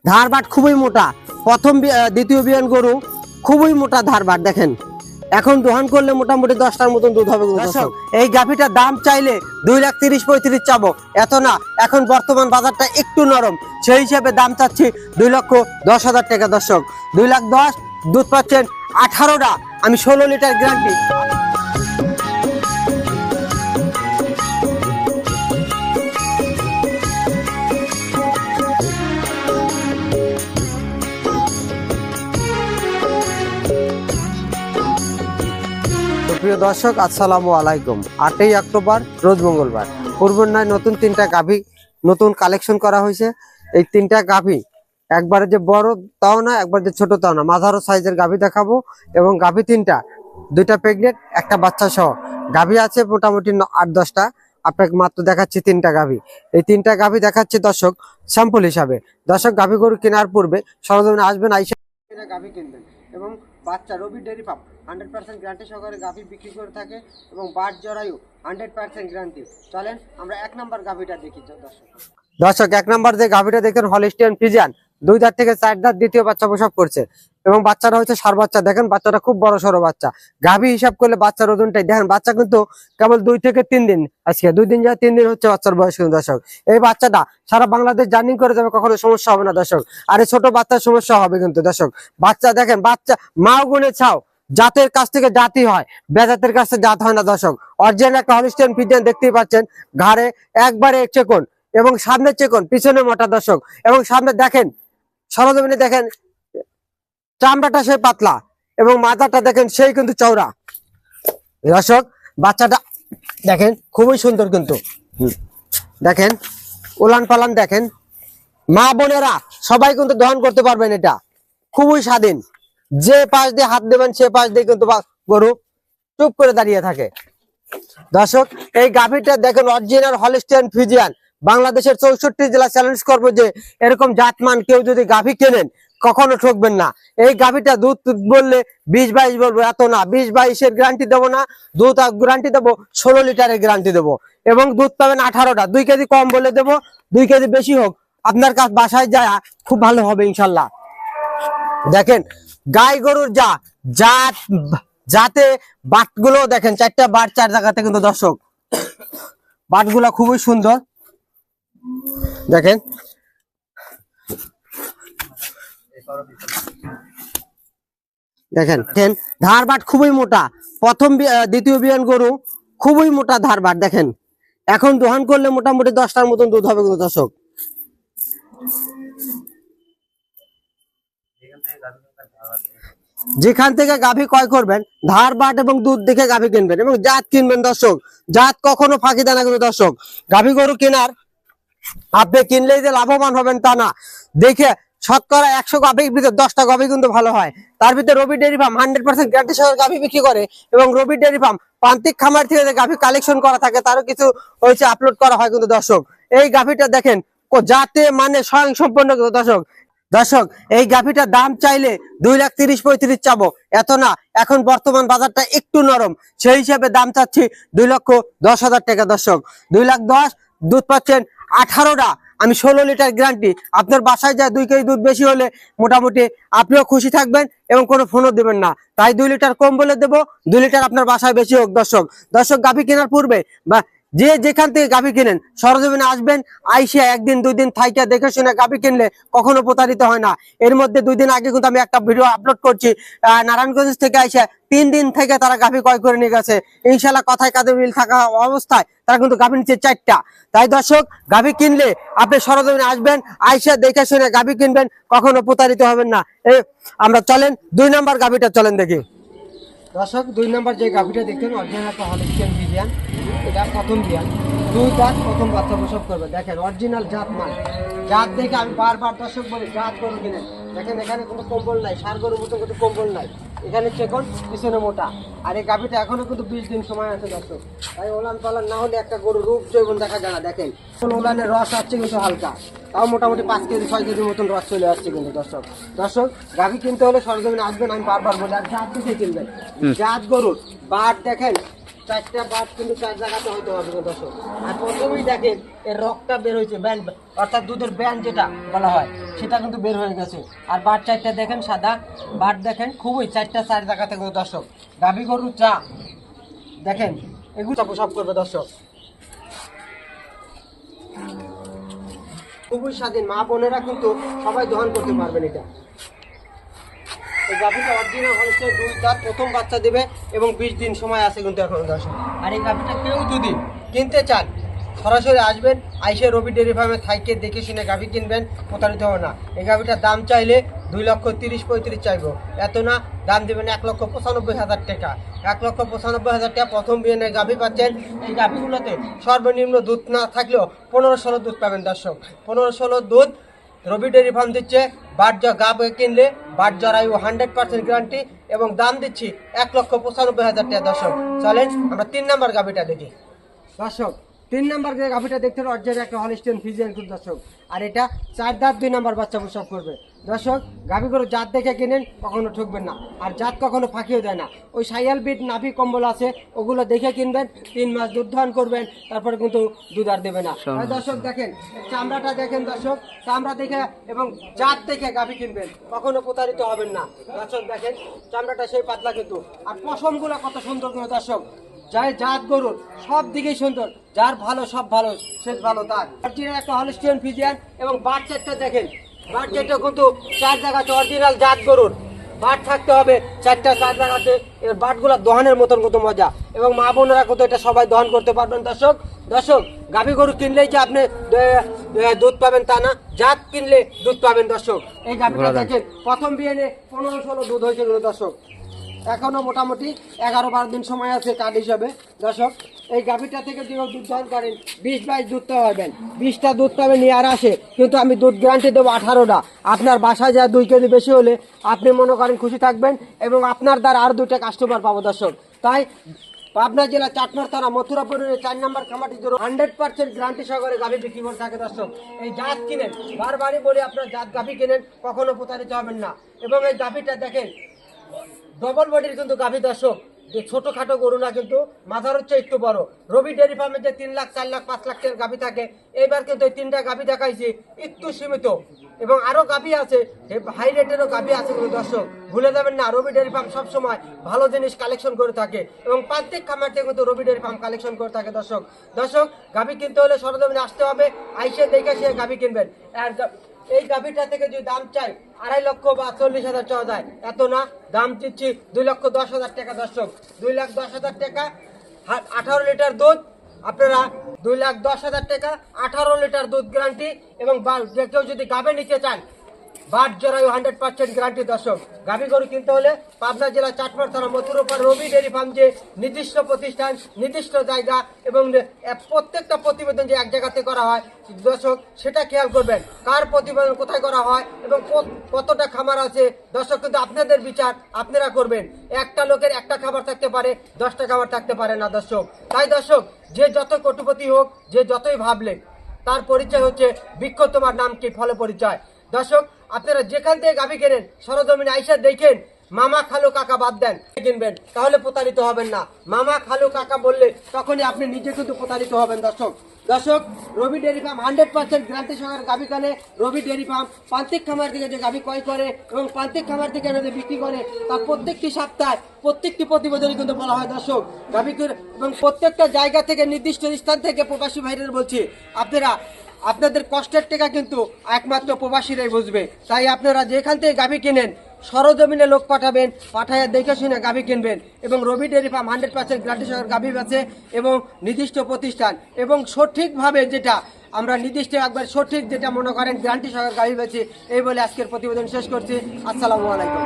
ধারবাট খুবই মোটা, প্রথম দ্বিতীয় বিয়ান গরু খুবই মোটা ধারবাট দেখেন। এখন দোহান করলে মোটামুটি 10টার মতন দুধ হবে দর্শক। এই গাভীটার দাম চাইলে 2,30,35 চাবো, এত না। এখন বর্তমান বাজারটা একটু নরম, সেই হিসাবে দাম চাচ্ছি 2,10,000 টাকা দর্শক। 2,10,000 দুধ পাচ্ছেন 18টা, আমি 16 লিটার গ্যারান্টি। প্রিয় দর্শক, আসসালামু আলাইকুম। 8ই অক্টোবর রোজ মঙ্গলবার, পূর্বন্যায় নতুন 3টা গাভী নতুন কালেকশন করা হয়েছে। এই 3টা গাভী একবারে যে বড় তাও না, একবার যে ছোট তাও না, মাঝারো সাইজের গাভী দেখাবো। এবং গাভী 3টা, 2টা প্রেগনেন্ট, একটা বাচ্চা সহ গাভী আছে মোটামুটি 8-10টা। আপনাকে মাত্র দেখাচ্ছি 3টা গাভী। এই 3টা গাভী দেখাচ্ছি দর্শক স্যাম্পল হিসাবে। দর্শক, গাভী গরু কেনার পূর্বে সরজমিনে আসবেন, আইসা গাভী কিনবেন। এবং বাচ্চা রবি ডেয়ারি ফার্ম 100% গ্যারান্টি সহকারে গাভী বিক্রি করে থাকে এবং বাট জরায়ু 100% গ্যারান্টি। চলেন আমরা 1 নম্বর গাভীটা দেখি। দর্শক 1 নম্বর যে গাভীটা দেখেন হলিস্টিয়ান ফ্রিজিয়ান, 2 দাঁত থেকে 4 দাঁত, দ্বিতীয় বাচ্চা প্রসব করছে এবং বাচ্চাটা হচ্ছে ষাঁড় বাচ্চা। দেখেন বাচ্চাটা খুব বড় সড়ো বাচ্চা। গাভী হিসাব করলে বাচ্চার ওজনটাই দেখেন, বাচ্চা কিন্তু কেবল 2 থেকে 3 দিন, আজকে 2 দিন যায় 3 দিন হচ্ছে বাচ্চার বয়স। কিন্তু দর্শক, এই বাচ্চাটা সারা বাংলাদেশ জার্নি করে যাবে, কখনো সমস্যা হবে না দর্শক। আর এই ছোট বাচ্চার সমস্যা হবে কিন্তু দর্শক। বাচ্চা দেখেন, বাচ্চা মা গুণে ছাও, জাতের কাছ থেকে জাতি হয়, বেজাতের কাছ থেকে জাত হয় না দর্শক। অরিজিনাল একটা হলিস্টিয়ান ফ্রিজিয়ান দেখতেই পাচ্ছেন, ঘাড়ে একবারে চেকন এবং সামনে চেকন, পিছনে মোটা দর্শক। এবং সামনে দেখেন, সরজমিনে দেখেন চামড়াটা সেই পাতলা এবং মাথাটা দেখেন সেই কিন্তু চওড়া দর্শক। বাচ্চাটা দেখেন খুবই সুন্দর কিন্তু, দেখেন উলান পালান দেখেন। মা বোনেরা সবাই কিন্তু দহন করতে পারবেন, এটা খুবই স্বাধীন। যে পাশ দিয়ে হাত দেবেন সে পাশ দিয়ে কিন্তু গরু চুপ করে দাঁড়িয়ে থাকে দর্শক। এই গাভীটা দেখেন অরিজিনাল হলিস্টিয়ান ফ্রিজিয়ান। বাংলাদেশের 64 জেলা চ্যালেঞ্জ করবো যে এরকম জাতমান কেউ যদি গাভী কেনেন কখনো ঠকবেন না। এই গাভীটা দুধ বললে 20-22 বলবো, এত না। 20-22-এর গ্যারান্টি দেবো না, দুধ গ্যারান্টি দেবো 16 লিটারের গ্যারান্টি দেবো। এবং দুধ পাবেন 18টা, 2 কেজি কম বলে দেবো, 2 কেজি বেশি হোক আপনার কাছে বাসায় যায় খুব ভালো হবে ইনশাল্লাহ। দেখেন গাই গরুর জাত যাতে বাটগুলো দেখেন, 4টা বাট 4 জায়গাতে কিন্তু দর্শক। বাটগুলো খুবই সুন্দর দেখেন। দেখেন ধার বাট খুবই মোটা, প্রথম দ্বিতীয় বিয়ান গরু খুবই মোটা ধার বাট দেখেন। এখন দোহান করলে মোটামুটি 10টার মতন দুধ হবে কিন্তু দর্শক। যেখান থেকে গাভী ক্রয় করবেন ধার বাট এবং দুধ দেখে গাভী কিনবেন এবং জাত কিনবেন দর্শক। জাত কখনো ফাঁকি দেয় না কিন্তু দর্শক। গাভী গরু কেনার আপনি কিনলেই যে লাভবান হবেন তা না, দেখে শতকরা 100 গাভীর ভিতরে 10টা গাভী কিন্তু ভালো হয়। তার ভিতরে রবি ডেয়ারি ফার্ম 100% গ্যারান্টি সহ গাভী বিক্রি করে এবং রবি ডেয়ারি ফার্ম প্রান্তিক খামার থেকে যে গাভী কালেকশন করা থাকে তারও কিছু হয়েছে আপলোড করা হয় কিন্তু দর্শক। এই গাভীটা দেখেন যাতে মানে স্বয়ং সম্পন্ন দর্শক। দর্শক, এই গাভীটার দাম চাইলে 2,30,35 চাবো, এত না। এখন বর্তমান বাজারটা একটু নরম, সেই হিসাবে দাম চাচ্ছি 2,10,000 টাকা দর্শক। 2,10,000 দুধ পাচ্ছেন 18টা, আমি 16 লিটার গ্যারান্টি। আপনার বাসায় যায় 2 কেজি দুধ বেশি হলে মোটামুটি আপনিও খুশি থাকবেন এবং কোনো ফোনও দেবেন না। তাই 2 লিটার কম বলে দেবো, 2 লিটার আপনার বাসায় বেশি হোক দর্শক। দর্শক, গাভী কেনার পূর্বে বা যে যেখান থেকে গাভী কিনেন সরজমিনে আসবেন, আইসিয়া 1 দিন 2 দিন থাইকা দেখে শুনে গাভী কিনলে কখনো প্রতারিত হয় না। এর মধ্যে 2 দিন আগে কিন্তু আমি একটা ভিডিও আপলোড করছি, নারায়ণগঞ্জ থেকে আইসা 3 দিন থেকে তারা গাভী ক্রয় করে নিয়ে গেছে। ইনশাল্লাহ কথায় কাজে মিল থাকা অবস্থায় তারা কিন্তু গাভী নিচ্ছে 4টা। তাই দর্শক, গাভী কিনলে আপনি সরজমিনে আসবেন, আইসা দেখে শুনে গাভী কিনবেন, কখনো প্রতারিত হবেন না। আমরা চলেন 2 নম্বর গাভীটা চলেন দেখি দর্শক। 2 নম্বর যে গাভীটা দেখছেন অরিজিনাল একটা হলিস্টিয়ান ফ্রিজিয়ান, এটা প্রথম বিয়ান, 2 দাঁত, প্রথম বাচ্চা প্রসব করবে। দেখেন অরিজিনাল জাত মান। জাত দেখে আমি বারবার দর্শক বলি জাত গরু কিনেন। দেখেন এখানে কোনো কম্বল নাই, ষাঁড় গরুর মতো কিন্তু কম্বল নাই। এখানে চেকন, পিছনে মোটা। আর এই গাভীটা এখনো কিন্তু 20 দিন সময় আছে দর্শক। তাই ওলান পালান না হলে একটা গরু রূপ জৈবন দেখা যায় না। দেখেন ওলানের রস আসছে কিন্তু হালকা, তাও মোটামুটি 5 কেজি 6 কেজির মতন রস চলে আসছে কিন্তু দর্শক। দর্শক, গাভী কিনতে হলে সরজমিনে আসবেন, আমি বারবার বলি। আর জাত দেখে কিনবেন, জাত গরুর বাট দেখেন চারটা বাট কিন্তু চার জায়গাতে হইতে হবে দর্শক। আর প্রথমেই দেখেন এর রক্তটা বের হয়েছে, ব্যান অর্থাৎ দুধের ব্যান যেটা বলা হয় সেটা কিন্তু বের হয়ে গেছে। আর বাট চারটা দেখেন সাদা বাট, দেখেন খুবই চারটা চার জায়গাতে কিন্তু দর্শক। গাভী গরু চা দেখেন এগুলো প্রসব করবে দর্শক, খুবই স্বাধীন। মা বোনেরা কিন্তু সবাই দহন করতে পারবেন এটা। এই গাভীটা অরিজিনাল হলস্টাইন, 2 দাঁত, প্রথম বাচ্চা দেবে এবং 20 দিন সময় আছে কিন্তু এখন দর্শক। আর এই গাভীটা কেউ যদি কিনতে চান সরাসরি আসবেন, আইসে রবি ডেয়ারি ফার্মে থাইকে দেখে শুনে গাভী কিনবেন, প্রতারিত হবে না। এই গাভীটার দাম চাইলে 2,30,35 চাইবো, এত না, দাম দেবেন 1,95,000 টাকা। 1,95,000 টাকা প্রথম বিয়ানের গাভী পাচ্ছেন। এই গাভীগুলোতে সর্বনিম্ন দুধ না থাকলেও 15-16 দুধ পাবেন দর্শক। 15-16 দুধ রবি ডেয়ারি ফার্ম দিচ্ছে। বাট গাভ কিনলে বাট জরায়ু 100% গ্যারান্টি এবং দাম দিচ্ছি 1,95,000 টাকা দর্শক। চলেন আমরা 3 নাম্বার গাভীটা দেখি দর্শক। 3 নাম্বার যে গাভীটা দেখতে অরিজিনাল একটা হলস্টাইন ফ্রিজিয়ান দর্শক। আর এটা 4 দাঁত 2 নাম্বার বাচ্চা প্রসব করবে দর্শক। গাভী গরু জাত দেখে কিনেন, কখনো ঠকবেন না। আর জাত কখনো ফাঁকিও দেয় না। ওই সাইয়াল বিট নাভি কম্বল আছে ওগুলো দেখে কিনবেন, 3 মাস দুধ দহন করবেন, তারপরে কিন্তু দুধ আর দেবে না। আর দর্শক দেখেন চামড়াটা দেখেন দর্শক, চামড়া দেখে এবং জাত দেখে গাভী কিনবেন, কখনো প্রতারিত হবেন না দর্শক। দেখেন চামড়াটা সেই পাতলা কিন্তু। আর পশমগুলো কত সুন্দর করে দর্শক, যাই জাত গরুর সব দিকেই সুন্দর, যার ভালো সব ভালো শেষ ভালো তার। অরিজিনাল একটা হলস্টাইন ফ্রিজিয়ান এবং বাট চারটা দেখেন, বাট চারটা কিন্তু 4 জায়গাতে অরিজিনাল জাত গরুর বাট থাকতে হবে 4টা 4 জায়গাতে। এর বাটগুলো দহনের মতন কত মজা এবং মা বোনেরা কত এটা সবাই দহন করতে পারবেন দর্শক। দর্শক গাভী গরু কিনলেই যে আপনি দুধ পাবেন তা না, জাত কিনলে দুধ পাবেন দর্শক। এই গাভীটা দেখেন প্রথম বিয়ানে 15-16 দুধ হয়েছিল দর্শক, এখনো মোটামুটি 11-12 দিন সময় আছে কার্ড হিসাবে দর্শক। এই গাভীটা থেকে যদি দুধ দহন করেন 20-22 দুধ পাবেন, 20টা দুধ পাবেন নিয়ে আর আসে, কিন্তু আমি দুধ গ্যারান্টি দেবো 18টা। আপনার বাসায় যা 2 কেজি বেশি হলে আপনি মনে করেন খুশি থাকবেন এবং আপনার দ্বারা আর 2টা কাস্টমার পাবো দর্শক। তাই পাবনা জেলা চাটমার থানা মথুরাপুরের 4 নম্বর খামাটি 100% গ্যারান্টি সহকারে গাভী বিক্রি করে থাকে দর্শক। এই জাত কিনেন, বারবারই বলি আপনার জাত গাভী কিনেন, কখনো প্রতারিত হবেন না। এবং এই গাভীটা দেখেন ডবল বডির কিন্তু গাভী দর্শক, যে ছোটখাটো গরু না, কিন্তু মাথার হচ্ছে একটু বড়। রবি ডেয়ারি ফার্মে যে 3 লাখ 4 লাখ 5 লাখ টাকার গাভী থাকে, এইবার কিন্তু এই 3টা গাভী দেখাইছি একটু সীমিত এবং আরো গাভী আছে, হাই রেটেরও গাভী আছে কিন্তু দর্শক। ভুলে যাবেন না, রবি ডেয়ারি ফার্ম সবসময় ভালো জিনিস কালেকশন করে থাকে এবং প্রত্যেক খামার থেকে কিন্তু রবি ডেয়ারি ফার্ম কালেকশন করে থাকে দর্শক। দর্শক গাভী কিনতে হলে সরজমিনে আসতে হবে, আইসে দেখে সে গাভী কিনবেন। আর এই গাভীটা থেকে যদি দাম চাই 2.5 লক্ষ বা 40,000 চাওয়া যায়, এত না, দাম দিচ্ছি 2,10,000 টাকা দর্শক। 2,10,000 টাকা 18 লিটার দুধ, আপনারা 2,10,000 টাকা 18 লিটার দুধ গ্যারান্টি। এবং কেউ যদি গাভী নিতে চান বাট জরায়ু 100% গ্যারান্টি দর্শক। গাভী গরু কিনতে হলে পাবনা জেলা চাটমার থানা মথুরাপুর রবি ডেয়ারি ফার্ম যে নির্দিষ্ট প্রতিষ্ঠান, নির্দিষ্ট জায়গা এবং প্রত্যেকটা প্রতিবেদন যে এক জায়গাতে করা হয় দর্শক, সেটা খেয়াল করবেন। কার প্রতিবেদন কোথায় করা হয় এবং কতটা খামার আছে দর্শক, কিন্তু আপনাদের বিচার আপনারা করবেন। একটা লোকের একটা খাবার থাকতে পারে, 10টা খাবার থাকতে পারে না দর্শক। তাই দর্শক যে যত কোটিপতি হোক, যে যতই ভাবলেন, তার পরিচয় হচ্ছে বৃক্ষ তোমার নাম কি, ফলে পরিচয় দর্শক। আপনারা যেখান থেকে গাভী কেনেন সরজমিনে আইসা দেখেন, মামা খালু কাকা বাদ দেন কিনবেন, তাহলে প্রতারিত হবেন না। মামা খালু কাকা বললে তখনই আপনি নিজে কিন্তু প্রতারিত হবেন দর্শক। দর্শক রবি ডেয়ারি ফার্ম 100% গ্যারান্টি সহকারে গাভী কানে। রবি ডেয়ারি ফার্ম প্রান্তিক খামার থেকে যে গাভী ক্রয় করে এবং প্রান্তিক খামার থেকে এনে বিক্রি করে, তার প্রত্যেকটি সপ্তাহে প্রত্যেকটি প্রতিবেদনই কিন্তু বলা হয় দর্শক গাভী এবং প্রত্যেকটা জায়গা থেকে নির্দিষ্ট স্থান থেকে প্রবাসী ভাইদের বলছি, আপনারা আপনাদের কষ্টের টাকা কিন্তু একমাত্র প্রবাসীরাই বুঝবে। তাই আপনারা যেখান থেকে গাভী কিনেন সরজমিনে লোক পাঠাবেন, পাঠায় দেখে শুনে গাভী কিনবেন। এবং রবি ডেয়ারি ফার্ম 100% গ্যারান্টি সহকারে গাভী বেচে এবং নির্দিষ্ট প্রতিষ্ঠান এবং সঠিকভাবে যেটা আমরা নির্দিষ্ট একবার সঠিক যেটা মনে করেন গ্যারান্টি সহকারে গাভী বেচে। এই বলে আজকের প্রতিবেদন শেষ করছি। আসসালামু আলাইকুম।